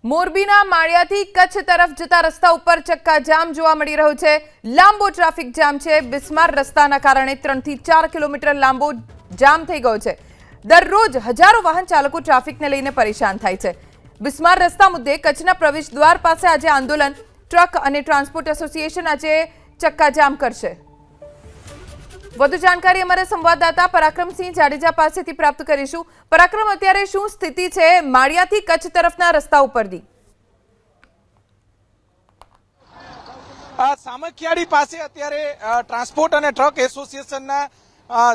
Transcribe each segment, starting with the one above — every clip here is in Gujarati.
મોરબીના માળિયાથી કચ્છ તરફ જતા રસ્તા ઉપર ચક્કાજામ જોવા મળી રહ્યો છે। લાંબો ટ્રાફિક જામ છે। બિસ્માર રસ્તાના કારણે 3 થી 4 કિલોમીટર લાંબો જામ થઈ ગયો છે। દરરોજ હજારો વાહન ચાલકો ટ્રાફિકને લઈને પરેશાન થાય છે। બિસ્માર રસ્તા મુદ્દે કચ્છના પ્રવેશ દ્વાર પાસે આજે આંદોલન। ટ્રક અને ટ્રાન્સપોર્ટ એસોસિએશન આજે ચક્કાજામ કરશે। વધુ जानकारी અમારા સંવાદદાતા પરાક્રમસિંહ જાડેજા પાસેથી પ્રાપ્ત કરીશું। પરાક્રમ, અત્યારે શું સ્થિતિ છે માળિયાથી કચ્છ તરફના રસ્તા ઉપરની? સામખિયાળી પાસે અત્યારે ટ્રાન્સપોર્ટ અને ટ્રક એસોસિએશનના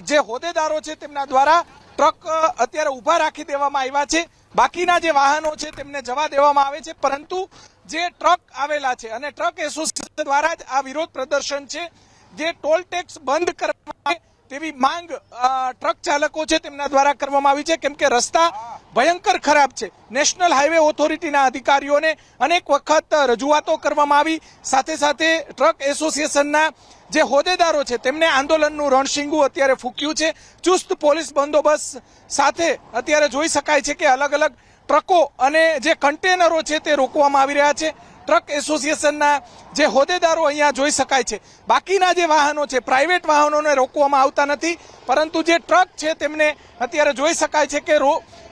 જે હોદ્દેદારો છે તેમના દ્વારા ટ્રક અત્યારે ઊભા રાખી દેવામાં આવ્યા છે। બાકીના જે વાહનો છે તેમને જવા દેવામાં આવે છે, પરંતુ જે ટ્રક આવેલા છે અને ટ્રક એસોસિએશન દ્વારા જ આ વિરોધ પ્રદર્શન છે। જે ટોલ ટેક્સ બંધ કરવામાં આવે તેવી માંગ ટ્રક ચાલકો છે તેમના દ્વારા કરવામાં આવી છે, કેમ કે રસ્તા ભયંકર ખરાબ છે। નેશનલ હાઈવે ઓથોરિટીના અધિકારીઓને અનેક વખત રજૂઆતો કરવામાં આવી। સાથે સાથે ટ્રક એસોસિએશનના જે હોદ્દેદારો છે તેમને આંદોલનનું રણશીંગું અત્યારે ફૂક્યું છે। ચુસ્ત પોલીસ બંદોબસ્ત સાથે અત્યારે જોઈ શકાય છે કે અલગ અલગ ટ્રકો અને જે કન્ટેનરો છે તે રોકવામાં આવી રહ્યા છે। ટ્રક એસોસિએશનના જે હોદ્દેદારો અહીંયા જોઈ શકાય છે। બાકીના જે વાહનો છે, પ્રાઇવેટ વાહનોને રોકવામાં આવતા નથી, પરંતુ જે ટ્રક છે તેમને અત્યારે જોઈ શકાય છે કે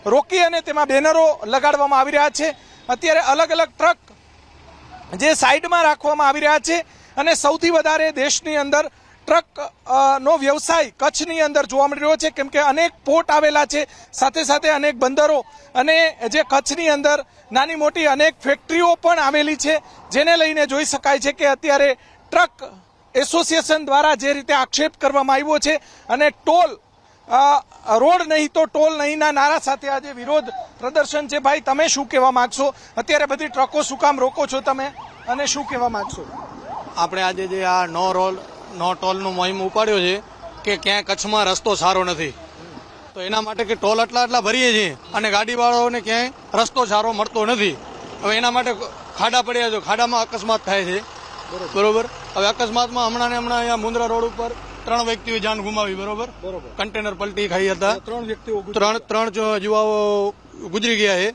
રોકી અને તેમાં બેનરો લગાડવામાં આવી રહ્યા છે। અત્યારે અલગ અલગ ટ્રક જે સાઈડમાં રાખવામાં આવી રહ્યા છે અને સૌથી વધારે દેશની અંદર ટ્રક નો વ્યવસાય કચ્છની અંદર જોવા મળી રહ્યો છે, કેમ કે અનેક પોર્ટ આવેલા છે, સાથે સાથે અનેક બંદરો અને જે કચ્છની અંદર નાની મોટી અનેક ફેક્ટરીઓ પણ આવેલી છે, જેને લઈને જોઈ શકાય છે કે અત્યારે ટ્રક એસોસિએશન દ્વારા જે રીતે આક્ષેપ કરવામાં આવ્યો છે અને ટોલ રોડ નહીં તો ટોલ નહીંના નારા સાથે આજે વિરોધ પ્રદર્શન છે। ભાઈ, તમે શું કહેવા માંગશો? અત્યારે બધી ટ્રકો શું કામ રોકો છો તમે અને શું કહેવા માંગશો? આપણે આજે જે આ નો ટોલનું મોહિમ ઉપાડ્યો છે કે ક્યાંય કચ્છમાં રસ્તો સારો નથી, તો એના માટે કે ટોલ આટલા ભરીએ છીએ અને ગાડીવાળાઓને ક્યાંય રસ્તો સારો મળતો નથી। હવે એના માટે ખાડા પડ્યા છે, ખાડામાં અકસ્માત થાય છે, બરોબર। હવે અકસ્માતમાં હમણાં અહીંયા મુન્દ્રા રોડ ઉપર 3 વ્યક્તિઓએ જાન ગુમાવી, બરોબર। કન્ટેનર પલટી ખાઈ હતા, 3 યુવાઓ ગુજરી ગયા છે।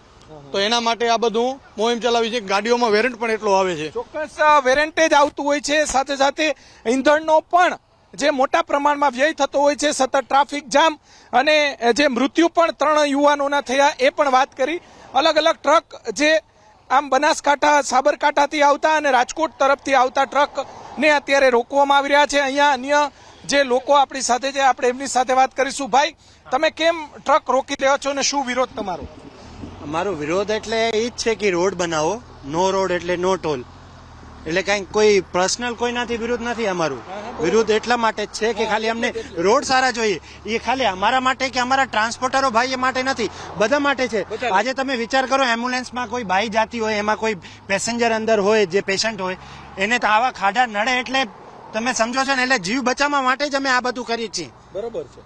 તો એના માટે આ બધું મોહિમ ચલાવી છે। ગાડીઓમાં વેરન્ટ પણ એટલો આવે છે, ચોક્કસ વેરન્ટેજ આવતું હોય છે, સાથે સાથે ઈંધણનો પણ જે મોટા પ્રમાણમાં વ્યય થતો હોય છે, સતત ટ્રાફિક જામ અને જે મૃત્યુ પણ 3 યુવાનોના થયા એ પણ વાત કરી। અલગ અલગ ટ્રક જે આમ બનાસકાંઠા સાબરકાંઠાથી આવતા અને રાજકોટ તરફથી આવતા ટ્રકને અત્યારે રોકવામાં આવી રહ્યા છે। અહીંયા અન્ય જે લોકો આપણી સાથે છે, આપણે એમની સાથે વાત કરીશું। ભાઈ, તમે કેમ ટ્રક રોકી રહ્યા છો અને શું વિરોધ તમારો? અમારો વિરોધ એટલે એ જ છે કે રોડ બનાવો, નો રોડ એટલે નો ટોલ, એટલે કઈ કોઈ પર્સનલ કોઈનાથી વિરોધ નથી। અમારું વિરોધ એટલા માટે જ છે કે ખાલી અમને રોડ સારા જોઈએ। એ ખાલી અમારા માટે કે અમારા ટ્રાન્સપોર્ટરો ભાઈ માટે નથી, બધા માટે છે। આજે તમે વિચાર કરો, એમ્બ્યુલન્સમાં કોઈ બાઈ જાતી હોય, એમાં કોઈ પેસેન્જર અંદર હોય, જે પેશન્ટ હોય, એને તો આવા ખાડા નડે એટલે તમે સમજો છો ને, એટલે જીવ બચાવવા માટે જ અમે આ બધું કરીએ છીએ। બરોબર છે,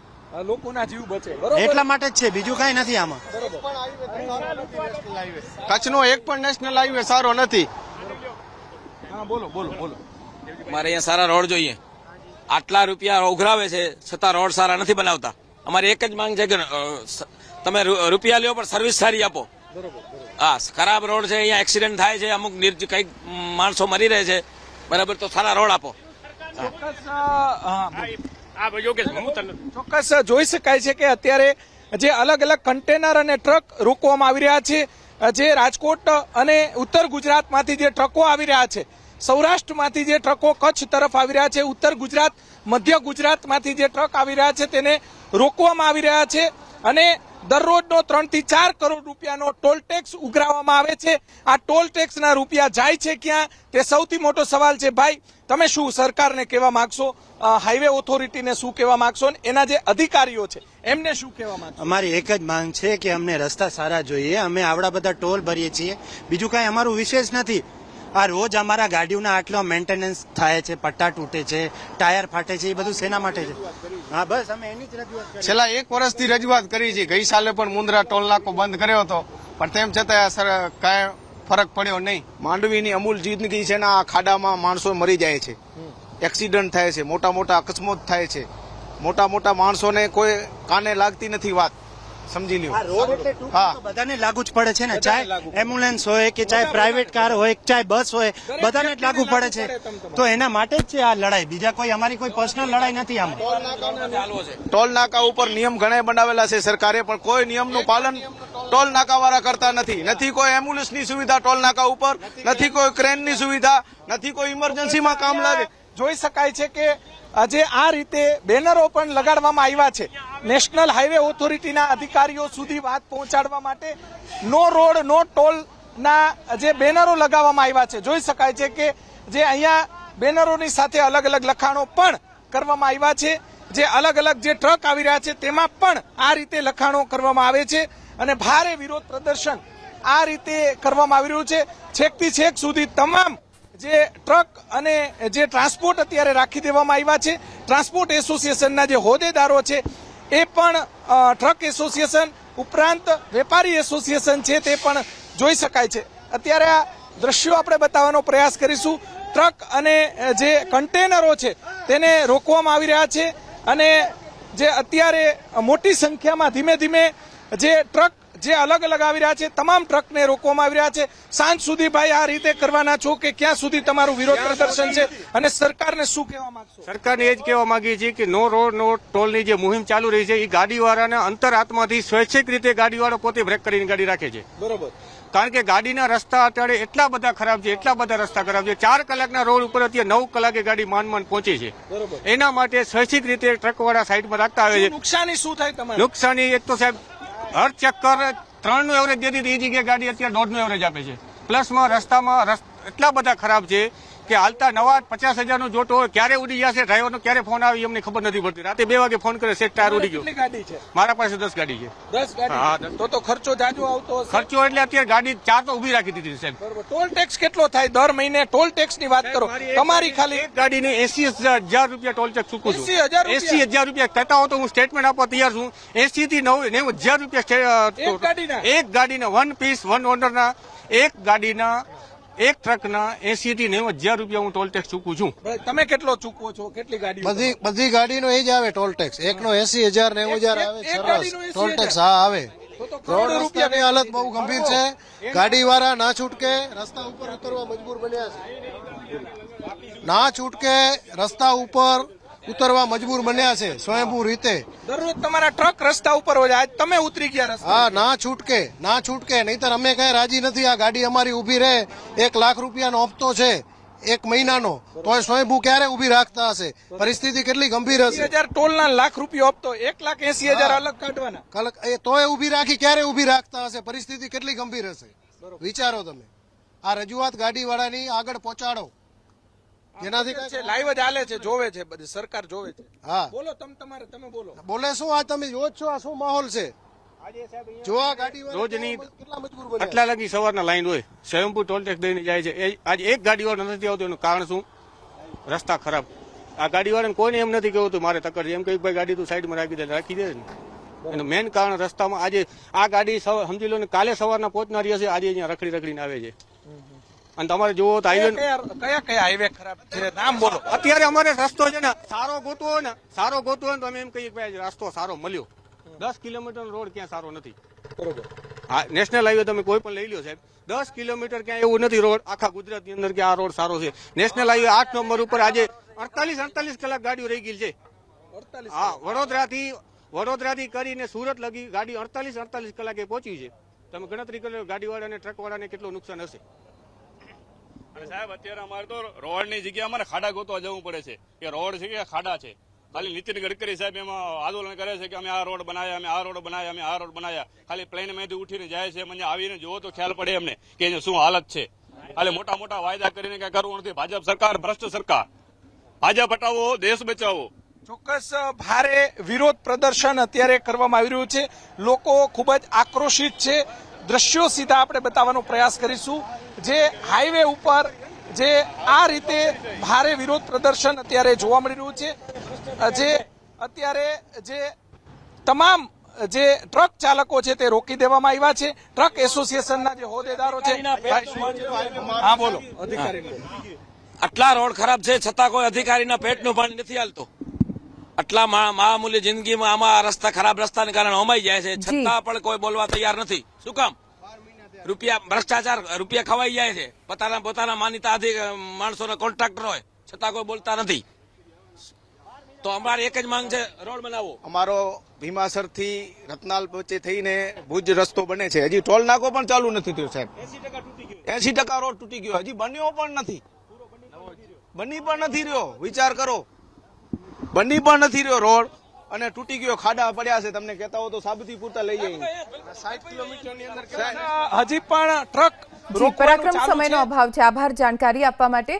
લોકોના જીવ બચે એટલા માટે જ છે, બીજું કઈ નથી આમાં। કચ્છનો એક પણ નેશનલ હાઈવે સારો નથી। બોલો બોલો બોલો। અમારે અહીંયા સારા રોડ જોઈએ। આટલા રૂપિયા ઉઘરાવે છે છતાં રોડ સારા નથી બનાવતા। અમારી એક જ માંગ છે કે તમે રૂપિયા લ્યો પણ સર્વિસ સારી આપો। હા, ખરાબ રોડ છે, અહીંયા એક્સિડન્ટ થાય છે, અમુક કઈક માણસો મરી રહે છે, બરાબર, તો સારા રોડ આપો। ચોક્કસ જોઈ શકાય છે કે અત્યારે જે અલગ અલગ કન્ટેનર અને ટ્રક રોકવામાં આવી રહ્યા છે। જે રાજકોટ અને ઉત્તર ગુજરાતમાંથી જે ટ્રકો આવી રહ્યા છે, સૌરાષ્ટ્રમાંથી જે ટ્રકો કચ્છ તરફ આવી રહ્યા છે, ઉત્તર ગુજરાત, મધ્ય ગુજરાતમાંથી જે ટ્રક આવી રહ્યા છે તેને રોકવામાં આવી રહ્યા છે અને દરરોજનો 3 થી 4 કરોડ રૂપિયાનો ટોલ ટેક્સ ઉઘરાવવામાં આવે છે। આ ટોલ ટેક્સના રૂપિયા જાય છે ક્યાં, તે સૌથી મોટો સવાલ છે। ભાઈ, તમે શું સરકારને કહેવા માંગશો? હાઈવે ઓથોરિટીને શું કહેવા માંગશો? એના જે અધિકારીઓ છે એમને શું કહેવા માંગશો? અમારી એક જ માંગ છે કે અમને રસ્તા સારા જોઈએ। અમે આવડા બધા ટોલ ભરીએ છીએ, બીજું કઈ અમારું વિશેષ નથી। આ રોજ અમારા ગાડીઓના આટલો મેન્ટેનન્સ થાય છે, પટ્ટા તૂટે છે, ટાયર ફાટે છે, એ બધું શેના માટે છે? હા, બસ અમે એની જ રજૂઆત કરી। છેલ્લા 1 વર્ષથી રજૂઆત કરી છે। ગઈ સાલે પણ મુન્દ્રા ટોલ નાકો બંધ કર્યો હતો, પણ તેમ છતાં કાંઈ ફરક પડ્યો નહીં। માંડવીની અમૂલ જિંદગી છે ને, આ ખાડામાં માણસો મરી જાય છે, એક્સિડન્ટ થાય છે, મોટા મોટા અકસ્માત થાય છે, મોટા મોટા માણસોને કોઈ કાને લાગતી નથી વાત। સમજી લ્યો આ રોડ એટલે ટૂંક હા. તો બધાને લાગુ જ પડે છે ને, બધાને ચાહે લાગુ પડે. એમ્બ્યુલન્સ હોય કે ચાહે પ્રાઇવેટ કાર હોય કે ચાહે બસ હોય, બધાને જ લાગુ પડે છે. તો એના માટે જ છે આ લડાઈ, બીજા કોઈ અમારી કોઈ પર્સનલ લડાઈ નથી આમાં. ટોલ નાકા ઉપર નિયમ ઘણા બનાવેલા છે સરકારે, પણ કોઈ નિયમનું પાલન ટોલ નાકા વાળા કરતા નથી. નથી કોઈ એમ્બ્યુલન્સની સુવિધા ટોલ નાકા ઉપર, નથી કોઈ ક્રેનની સુવિધા, નથી કોઈ ઇમરજન્સીમાં કામ લાગે. જોઈ શકાય છે કે આજે આ રીતે બેનરો પણ લગાડવામાં આવ્યા છે નેશનલ હાઈવે ઓથોરિટીના અધિકારીઓ સુધી વાત પહોંચાડવા માટે. નો રોડ નો ટોલ ના જે બેનરો લગાવવામાં આવ્યા છે, જોઈ શકાય છે કે જે અહીંયા બેનરોની સાથે અલગ અલગ લખાણો પણ કરવામાં આવ્યા છે. જે અલગ અલગ જે ટ્રક આવી રહ્યા છે તેમાં પણ આ રીતે લખાણો કરવામાં આવે છે અને ભારે વિરોધ પ્રદર્શન આ રીતે કરવામાં આવી રહ્યું છે. છેકથી છેક સુધી તમામ જે ટ્રક અને જે ટ્રાન્સપોર્ટ અત્યારે રાખી દેવામાં આવ્યા છે. ટ્રાન્સપોર્ટ એસોસિએશનના જે હોદ્દેદારો છે એ પણ ટ્રક એસોસિએશન ઉપરાંત વેપારી એસોસિએશન છે તે પણ જોઈ શકાય છે. અત્યારે આ દ્રશ્યો આપણે બતાવવાનો પ્રયાસ કરીશું. ટ્રક અને જે કન્ટેનરો છે તેને રોકવામાં આવી રહ્યા છે અને જે અત્યારે મોટી સંખ્યામાં ધીમે ધીમે જે ટ્રક જે અલગ અલગ આવી રહ્યા છે તમામ ટ્રકને રોકવામાં આવી રહ્યા છે. સાંજ સુધી ભાઈ આ રીતે કરવાના છો કે ક્યાં સુધી તમારું વિરોધ પ્રદર્શન છે અને સરકારને શું કહેવા માંગશો? સરકારને એ જ કહેવા માંગીએ છીએ કે નો રોડ નો ટોલની જે મુહિમ ચાલુ રહી છે એ ગાડીવાળાના અંતરાત્માથી સ્વૈચ્છિક રીતે ગાડીવાળો પોતે બ્રેક કરીને ગાડી રાખે છે. બરોબર. કારણ કે ગાડીના રસ્તા અત્યારે એટલા બધા ખરાબ છે, એટલા બધા રસ્તા ખરાબ છે. 4 કલાકના રોડ ઉપર અત્યારે 9 કલાકે ગાડી માંડ પહોંચે છે. બરોબર. એના માટે સ્વૈચ્છિક રીતે ટ્રકવાળા સાઈડમાં રાખતા આવે છે. નુકસાની શું થાય તમારે? નુકસાની એક તો સાહેબ હર ચક્કર 3 નું એવરેજ દેતી હતી, એ જગ્યાએ ગાડી અત્યારે 1.5 નું એવરેજ આપે છે. પ્લસમાં રસ્તામાં એટલા બધા ખરાબ છે કે હાલતા નવા 50,000 નો જોટો હોય ક્યારે ઉડી જશે, ડ્રાઈવરનો ક્યારે ફોન આવે એમને ખબર નથી પડતી. રાતે 2 વાગે ફોન કરે સેટ ટાયર ઉડી ગયો. કેટલી ગાડી છે? મારા પાસે 10 ગાડી છે. 10 ગાડી. હા, તો ખર્ચો જાજો આવતો હશે. ખર્ચો એટલે અત્યારે ગાડી 4 તો ઉભી રાખી દીધી સાહેબ. બરોબર. ટોલ ટેક્સ કેટલો થાય દર મહિને? ટોલ ટેક્સ ની વાત કરો તમારી ખાલી એક ગાડીને 80,000 રૂપિયા ટોલ ટેક્સ ચૂકું છું. 80,000 રૂપિયા? 80,000 રૂપિયા કહેતા હો તો હું સ્ટેટમેન્ટ આપવા તૈયાર છું. 80 થી 90,000 રૂપિયા એક ગાડીના? એક ગાડીના વન પીસ વન ઓનરના એક ગાડીના એક ટ્રકના 80 થી 90,000 રૂપિયા હું ટોલ ટેક્સ ચૂકું છું. ભાઈ, તમે કેટલો ચૂકવો છો? કેટલી ગાડી? બધી ગાડીનો એ જ આવે ટોલ ટેક્સ. એકનો 80,000 90,000 આવે. એક ગાડીનો 80,000? ટોલ ટેક્સ હા આવે. તો રોડ કરોડો રૂપિયા રસ્તાની હાલત બહુ ગંભીર છે. ગાડીવાળા ના છૂટકે રસ્તા ઉપર ઉતરવા મજબૂર બન્યા છે. ના છૂટકે રસ્તા ઉપર ઉતરવા મજબૂર બન્યા છે સ્વયંભૂ રીતે. દરરોજ તમારા ટ્રક રસ્તા ઉપર હોય, આજ તમે ઉતરી ગયા રસ્તા. હા, ના છૂટકે નહીતર અમે કઈ રાજી નથી. આ ગાડી અમારી ઉભી રહે, 1 લાખ રૂપિયાનો હપ્તો છે 1 મહિનાનો, તોય સ્વયંભૂ ક્યારે ઉભી રાખતા હશે? પરિસ્થિતિ કેટલી ગંભીર હશે? 80,000 ટોલ ના લાખ રૂપિયા આપતો 1,80,000 અલગ કાઢવાના. તોય ઉભી રાખી ક્યારે ઉભી રાખતા હશે? પરિસ્થિતિ કેટલી ગંભીર હશે વિચારો તમે. આ રજૂઆત ગાડીવાળાની આગળ પહોંચાડો, જેનાથી છે લાઈવ જ હાલે છે, જોવે છે, બધી સરકાર જોવે છે. હા, બોલો તમે બોલો. બોલે શું? આ તમે જો જ છો આ શું માહોલ છે? જો આ ગાડીવાળા રોજની કેટલા મજબૂર બન્યા. આટલા લગી સવારના લાઈન હોય, સ્વયંભૂ ટોલ ટેક્સ દઈને જાય છે. આજે એક ગાડીવાળો નથી આવતો, એનું કારણ શું? રસ્તા ખરાબ. આ ગાડીવાળાને કોઈને એમ નથી કહેવું મારે ટક્કર છે. એમ કહ્યું ભાઈ ગાડી તું સાઈડમાં રાખી દે ને. એનું મેન કારણ રસ્તામાં આજે આ ગાડી સમજી લો ને કાલે સવારના પહોંચનારી હશે, આજે અહીંયા રખડીને આવે છે. અને તમારે જોવો તો હાઈવે કયા હાઈવે ખરાબ છે? નામ બોલો. અત્યારે અમારે રસ્તો છે ને સારો ગોતવો હોય ને તો અમે એમ કહીએ કે ભાઈ રસ્તો સારો મળ્યો. 10 કિલોમીટરનો રોડ ક્યાં સારો નથી. બરોબર. હા, નેશનલ હાઈવે તમે કોઈ પણ લઈ લો સાહેબ, 10 કિલોમીટર ક્યાં એવું નથી રોડ આખા ગુજરાતની અંદર કે આ રોડ સારો છે. નેશનલ હાઈવે 8 નંબર ઉપર આજે 48 કલાક ગાડીઓ રહી ગઈ છે. 48? હા, વડોદરાથી કરીને સુરત લગી ગાડી 48 કલાકે પહોંચી છે. તમે ગણતરી કરો ગાડીવાળાને ટ્રકવાળાને કેટલું નુકસાન હશે. અને સાહેબ અત્યારે અમારે તો રોડની જગ્યાએ અમારે ખાડા ગોતવા જવું પડે છે કે રોડ છે કે ખાડા છે. ખાલી નીતિન ગડકરી સાહેબ એમાં આંદોલન કરે છે કે અમે આ રોડ બનાયા. ખાલી પ્લેન માંથી ઉઠીને જાય છે. મને આવીને જોવો તો ખ્યાલ પડે એમને કે એની શું હાલત છે. ખાલી મોટા વાયદા કરીને કઈ કરવું નથી. ભાજપ સરકાર ભ્રષ્ટ સરકાર. ભાજપ હટાવો, દેશ બચાવો. ચોક્કસ ભારે વિરોધ પ્રદર્શન અત્યારે કરવામાં આવી રહ્યું છે. લોકો ખૂબ જ આક્રોશિત છે. દ્રશ્યો સીધા આપણે બતાવવાનો પ્રયાસ કરીશું. જે હાઈવે ઉપર જે આ રીતે ભારે વિરોધ પ્રદર્શન અત્યારે જોવા મળી રહ્યું છે. જે અત્યારે જે તમામ જે ટ્રક ચાલકો છે તે રોકી દેવામાં આવ્યા છે. ટ્રક એસોસિએશનના જે હોદ્દેદારો છે. હા, બોલો. અધિકારી આટલા રોડ ખરાબ છે છતાં કોઈ અધિકારીના પેટનું પાણી નથી હાલતું. આટલા મામૂલી જિંદગીમાં આમાં રસ્તા ખરાબ રસ્તાને કારણે હોમાઈ જાય છે, છતાં પણ કોઈ બોલવા તૈયાર નથી. શું કામ? રૂપિયા ભ્રષ્ટાચાર, રૂપિયા ખવાઈ જાય છે. પોતાના માનીતા માણસોના કોન્ટ્રાક્ટર હોય છતાં કોઈ બોલતા નથી. તો અમારી એક જ માંગ છે, રોડ બનાવો. અમારો ભીમાસર થી રતનાલ વચ્ચે થઈને ભુજ રસ્તો બને છે, હજી ટોલ નાકો પણ ચાલુ નથી થયો સાહેબ. 80% રોડ તૂટી ગયો, હજી બન્યો પણ નથી. બની પણ નથી રહ્યો. વિચાર કરો, બની પણ નથી રહ્યો રોડ અને તૂટી ગયો. ખાડા પડ્યા છે. તમને કહેતા હો તો સાબતી પૂરતા લઈ જઈએ. 60 કિલોમીટરની અંદર હજી પણ ટ્રક જી, પરાક્રમ સમયનો અભાવ છે. આભાર જાણકારી આપવા માટે.